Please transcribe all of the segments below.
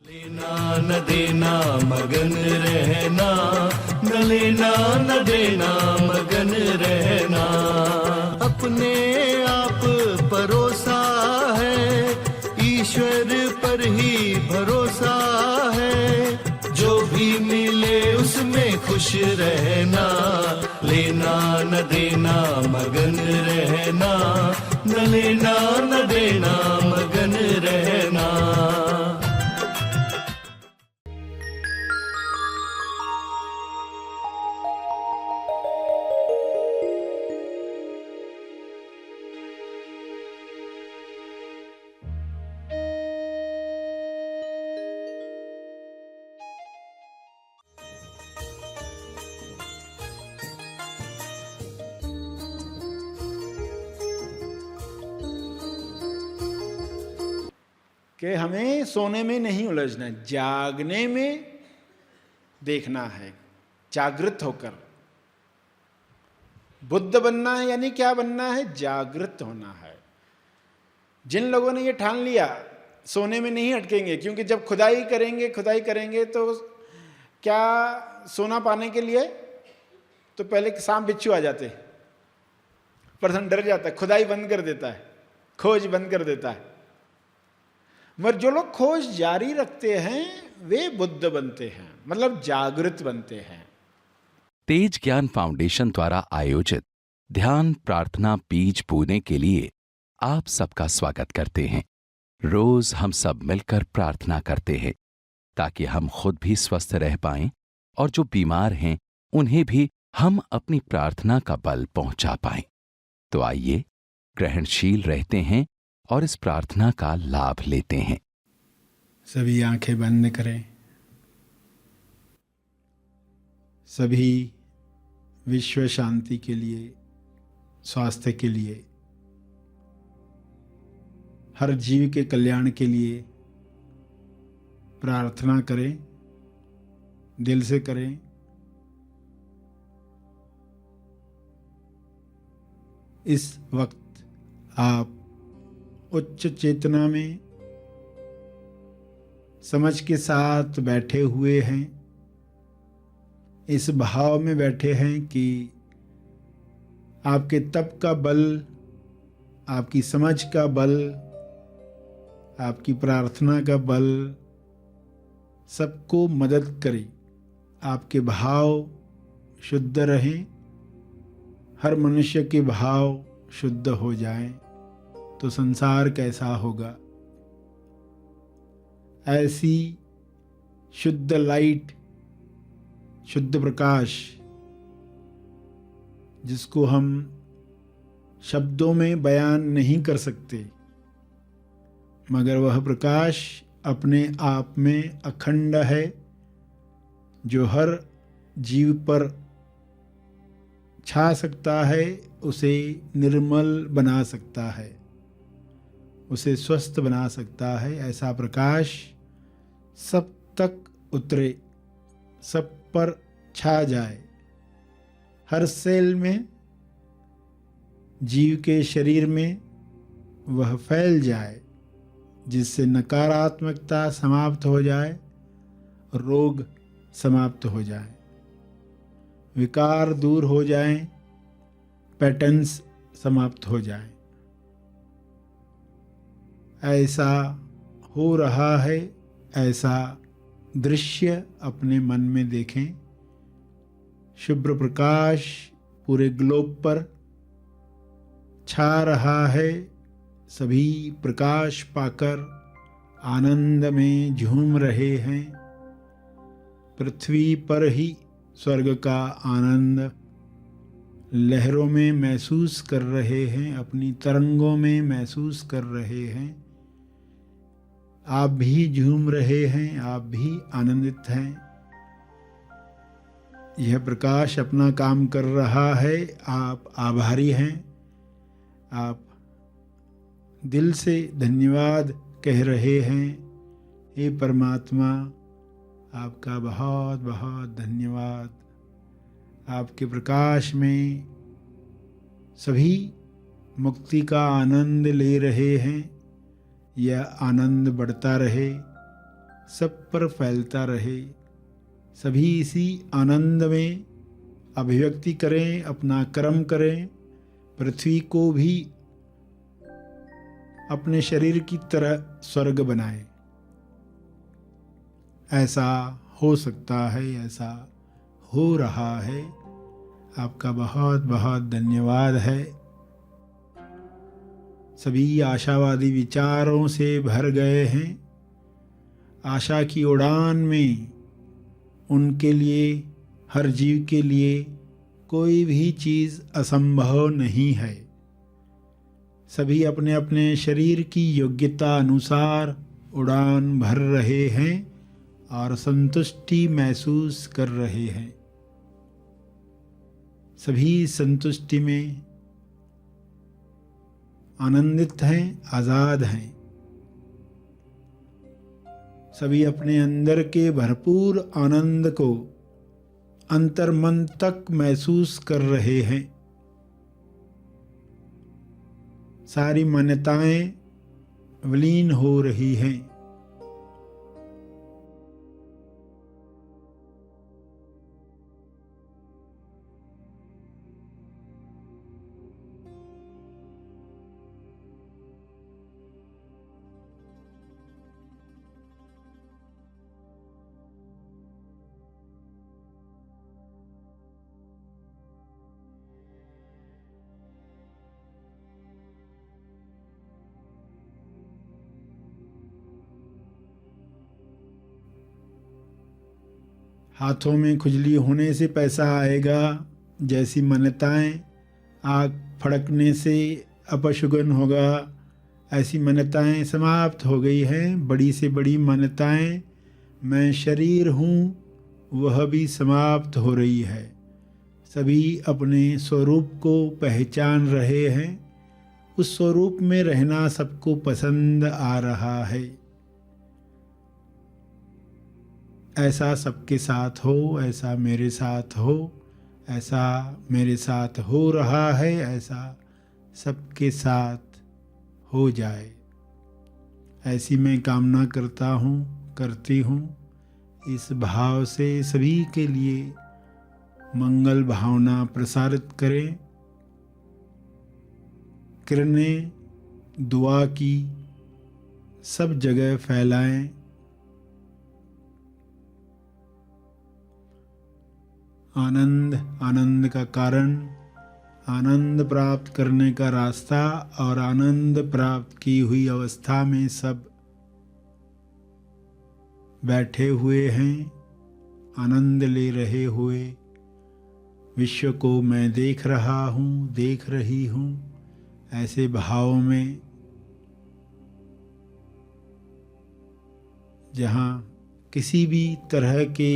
लेना न देना मगन रहना, न लेना न देना मगन रहना। अपने आप परोसा है, ईश्वर पर ही भरोसा है। जो भी मिले उसमें खुश रहना, लेना न देना मगन रहना, न लेना न देना मगन रहना। कि हमें सोने में नहीं उलझना है, जागने में देखना है, जागृत होकर। बुद्ध बनना है यानी क्या बनना है? जागृत होना है। जिन लोगों ने ये ठान लिया सोने में नहीं अटकेंगे, क्योंकि जब खुदाई करेंगे तो क्या सोना पाने के लिए तो पहले सांप बिच्छू आ जाते, पर्सन डर जाता है, खुदाई बंद कर देता है, खोज बंद कर देता है। मगर जो लोग खोज जारी रखते हैं वे बुद्ध बनते हैं, मतलब जागृत बनते हैं। तेज ज्ञान फाउंडेशन द्वारा आयोजित ध्यान प्रार्थना बीज बोने के लिए आप सबका स्वागत करते हैं। रोज हम सब मिलकर प्रार्थना करते हैं ताकि हम खुद भी स्वस्थ रह पाएं और जो बीमार हैं उन्हें भी हम अपनी प्रार्थना का बल पहुंचा पाएं। तो आइए ग्रहणशील रहते हैं और इस प्रार्थना का लाभ लेते हैं। सभी आंखें बंद करें। सभी विश्व शांति के लिए, स्वास्थ्य के लिए, हर जीव के कल्याण के लिए प्रार्थना करें, दिल से करें। इस वक्त आप उच्च चेतना में समझ के साथ बैठे हुए हैं। इस भाव में बैठे हैं कि आपके तप का बल, आपकी समझ का बल, आपकी प्रार्थना का बल सबको मदद करे। आपके भाव शुद्ध रहें, हर मनुष्य के भाव शुद्ध हो जाएं तो संसार कैसा होगा। ऐसी शुद्ध लाइट, शुद्ध प्रकाश जिसको हम शब्दों में बयान नहीं कर सकते, मगर वह प्रकाश अपने आप में अखंड है, जो हर जीव पर छा सकता है, उसे निर्मल बना सकता है, उसे स्वस्थ बना सकता है। ऐसा प्रकाश सब तक उतरे, सब पर छा जाए, हर सेल में, जीव के शरीर में वह फैल जाए, जिससे नकारात्मकता समाप्त हो जाए, रोग समाप्त हो जाए, विकार दूर हो जाएं, पैटर्न्स समाप्त हो जाएं। ऐसा हो रहा है, ऐसा दृश्य अपने मन में देखें। शुभ्र प्रकाश पूरे ग्लोब पर छा रहा है। सभी प्रकाश पाकर आनंद में झूम रहे हैं। पृथ्वी पर ही स्वर्ग का आनंद लहरों में महसूस कर रहे हैं, अपनी तरंगों में महसूस कर रहे हैं। आप भी झूम रहे हैं, आप भी आनंदित हैं। यह प्रकाश अपना काम कर रहा है, आप आभारी हैं। आप दिल से धन्यवाद कह रहे हैं। हे परमात्मा, आपका बहुत बहुत धन्यवाद। आपके प्रकाश में सभी मुक्ति का आनंद ले रहे हैं। यह आनंद बढ़ता रहे, सब पर फैलता रहे। सभी इसी आनंद में अभिव्यक्ति करें, अपना कर्म करें, पृथ्वी को भी अपने शरीर की तरह स्वर्ग बनाएं। ऐसा हो सकता है, ऐसा हो रहा है। आपका बहुत बहुत धन्यवाद है। सभी आशावादी विचारों से भर गए हैं। आशा की उड़ान में उनके लिए, हर जीव के लिए कोई भी चीज़ असंभव नहीं है। सभी अपने अपने शरीर की योग्यता अनुसार उड़ान भर रहे हैं और संतुष्टि महसूस कर रहे हैं। सभी संतुष्टि में आनंदित हैं, आज़ाद हैं। सभी अपने अंदर के भरपूर आनंद को अंतर्मन तक महसूस कर रहे हैं। सारी मान्यताएं विलीन हो रही हैं। हाथों में खुजली होने से पैसा आएगा जैसी मान्यताएं, आग फड़कने से अपशगुन होगा, ऐसी मान्यताएं समाप्त हो गई हैं। बड़ी से बड़ी मान्यताएं, मैं शरीर हूँ, वह भी समाप्त हो रही है। सभी अपने स्वरूप को पहचान रहे हैं। उस स्वरूप में रहना सबको पसंद आ रहा है। ऐसा सबके साथ हो, ऐसा मेरे साथ हो, ऐसा मेरे साथ हो रहा है, ऐसा सबके साथ हो जाए, ऐसी मैं कामना करता हूँ, करती हूँ। इस भाव से सभी के लिए मंगल भावना प्रसारित करें। किरणें दुआ की सब जगह फैलाएं। आनंद, आनंद का कारण, आनंद प्राप्त करने का रास्ता और आनंद प्राप्त की हुई अवस्था में सब बैठे हुए हैं, आनंद ले रहे हुए। विश्व को मैं देख रहा हूँ, देख रही हूँ, ऐसे भाव में जहाँ किसी भी तरह के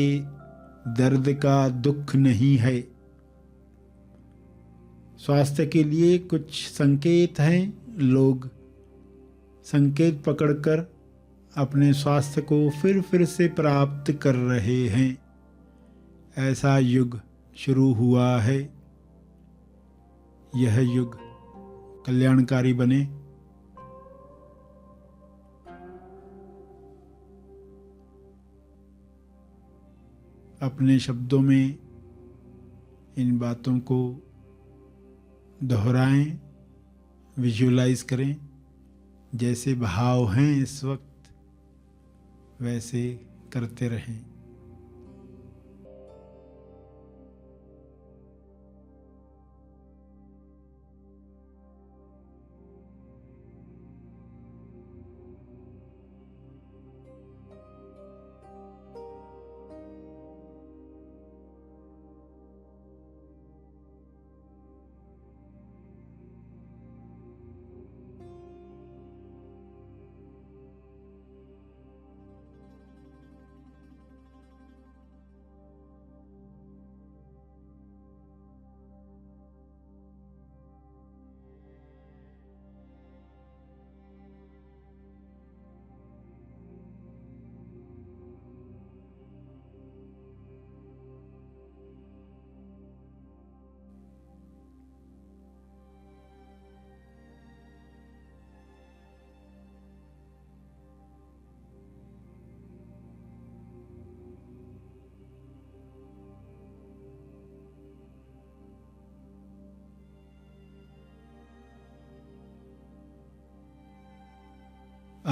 दर्द का दुख नहीं है। स्वास्थ्य के लिए कुछ संकेत हैं। लोग संकेत पकड़कर अपने स्वास्थ्य को फिर से प्राप्त कर रहे हैं। ऐसा युग शुरू हुआ है। यह युग कल्याणकारी बने। अपने शब्दों में इन बातों को दोहराएं, विजुअलाइज करें। जैसे भाव हैं इस वक्त वैसे करते रहें।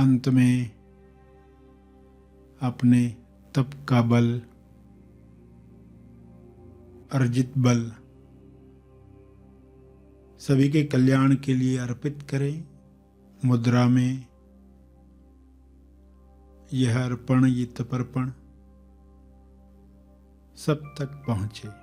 अंत में अपने तप का बल, अर्जित बल सभी के कल्याण के लिए अर्पित करें। मुद्रा में यह अर्पण, ये तपर्पण सब तक पहुंचे।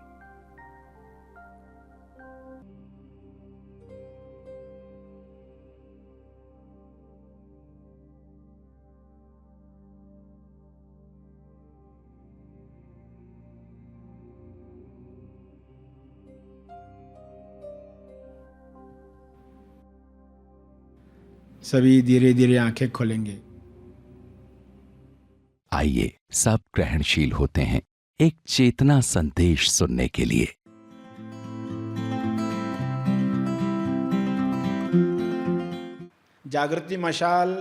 सभी धीरे धीरे आंखें खोलेंगे। आइए सब ग्रहणशील होते हैं एक चेतना संदेश सुनने के लिए। जागृति मशाल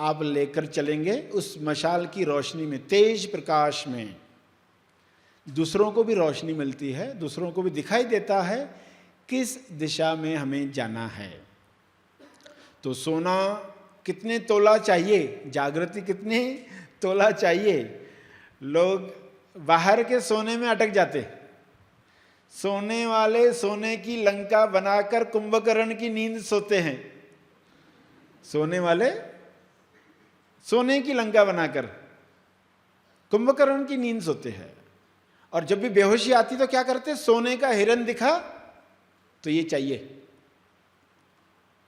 आप लेकर चलेंगे। उस मशाल की रोशनी में, तेज प्रकाश में दूसरों को भी रोशनी मिलती है, दूसरों को भी दिखाई देता है किस दिशा में हमें जाना है। तो सोना कितने तोला चाहिए, जागृति कितने तोला चाहिए। लोग बाहर के सोने में अटक जाते। सोने वाले सोने की लंका बनाकर कुंभकर्ण की नींद सोते हैं। सोने वाले सोने की लंका बनाकर कुंभकर्ण की नींद सोते हैं। और जब भी बेहोशी आती तो क्या करते, सोने का हिरन दिखा तो ये चाहिए,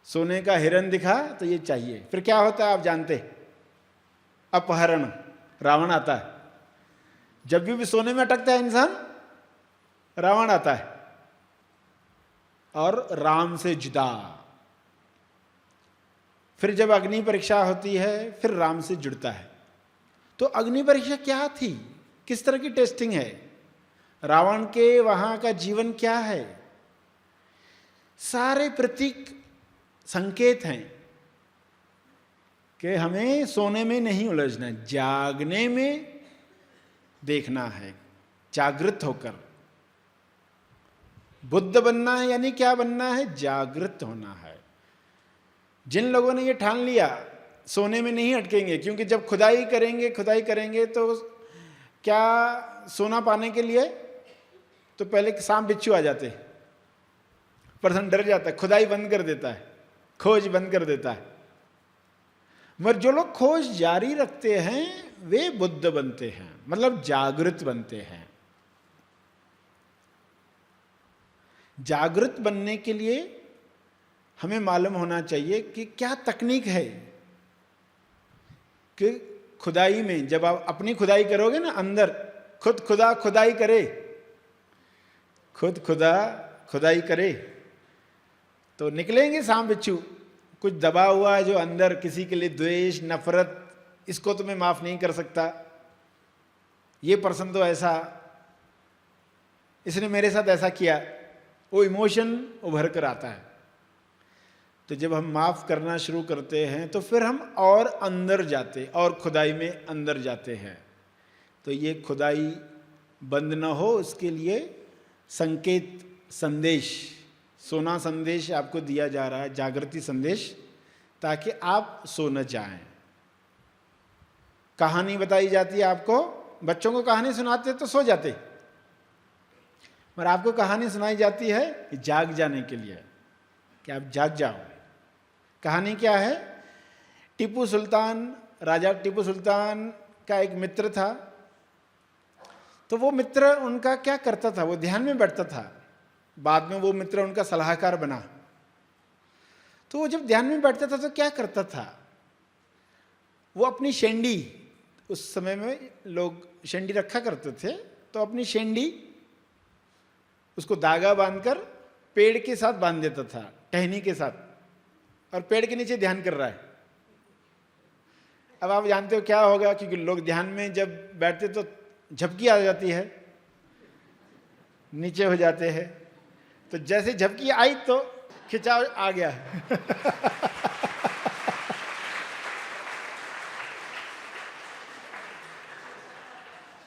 सोने का हिरन दिखा तो ये चाहिए। फिर क्या होता है आप जानते, अपहरण, रावण आता है। जब भी सोने में अटकता है इंसान, रावण आता है और राम से जुदा। फिर जब अग्नि परीक्षा होती है फिर राम से जुड़ता है। तो अग्नि परीक्षा क्या थी, किस तरह की टेस्टिंग है, रावण के वहां का जीवन क्या है, सारे प्रतीक संकेत हैं कि हमें सोने में नहीं उलझना, जागने में देखना है, जागृत होकर। बुद्ध बनना है यानी क्या बनना है, जागृत होना है। जिन लोगों ने ये ठान लिया सोने में नहीं अटकेंगे, क्योंकि जब खुदाई करेंगे तो क्या सोना पाने के लिए तो पहले सांप बिच्छू आ जाते, पर्सन डर जाता है, खुदाई बंद कर देता है, खोज बंद कर देता है। मगर जो लोग खोज जारी रखते हैं वे बुद्ध बनते हैं, मतलब जागृत बनते हैं। जागृत बनने के लिए हमें मालूम होना चाहिए कि क्या तकनीक है कि खुदाई में, जब आप अपनी खुदाई करोगे ना, अंदर खुद खुदा खुदाई करे, खुद खुदा खुदाई करे तो निकलेंगे सांप बिच्छू। कुछ दबा हुआ है जो अंदर, किसी के लिए द्वेष, नफरत, इसको तो मैं माफ नहीं कर सकता, ये पर्सन तो ऐसा, इसने मेरे साथ ऐसा किया, वो इमोशन उभर कर आता है। तो जब हम माफ करना शुरू करते हैं तो फिर हम और अंदर जाते, और खुदाई में अंदर जाते हैं। तो ये खुदाई बंद न हो, उसके लिए संकेत, संदेश, सोना संदेश आपको दिया जा रहा है, जागृति संदेश, ताकि आप सो न जाएं। कहानी बताई जाती है आपको, बच्चों को कहानी सुनाते तो सो जाते, पर आपको कहानी सुनाई जाती है जाग जाने के लिए, कि आप जाग जाओ। कहानी क्या है, टीपू सुल्तान, राजा टीपू सुल्तान का एक मित्र था। तो वो मित्र उनका क्या करता था, वो ध्यान में बैठता था, बाद में वो मित्र उनका सलाहकार बना। तो वो जब ध्यान में बैठता था तो क्या करता था, वो अपनी शेंडी, उस समय में लोग शेंडी रखा करते थे, तो अपनी शेंडी उसको धागा बांधकर पेड़ के साथ बांध देता था, टहनी के साथ, और पेड़ के नीचे ध्यान कर रहा है। अब आप जानते हो क्या होगा, क्योंकि लोग ध्यान में जब बैठते तो झपकी आ जाती है, नीचे हो जाते हैं। तो जैसे झपकी आई तो खिंचाव आ गया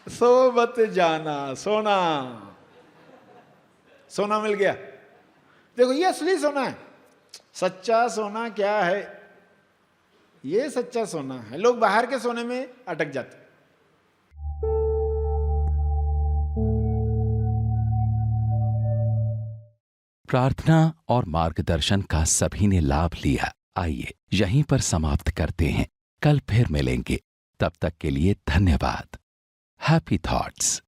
सो मत जाना, सोना, सोना मिल गया। देखो ये असली सोना है। सच्चा सोना क्या है, ये सच्चा सोना है। लोग बाहर के सोने में अटक जाते हैं। प्रार्थना और मार्गदर्शन का सभी ने लाभ लिया। आइए यहीं पर समाप्त करते हैं, कल फिर मिलेंगे। तब तक के लिए धन्यवाद। Happy thoughts.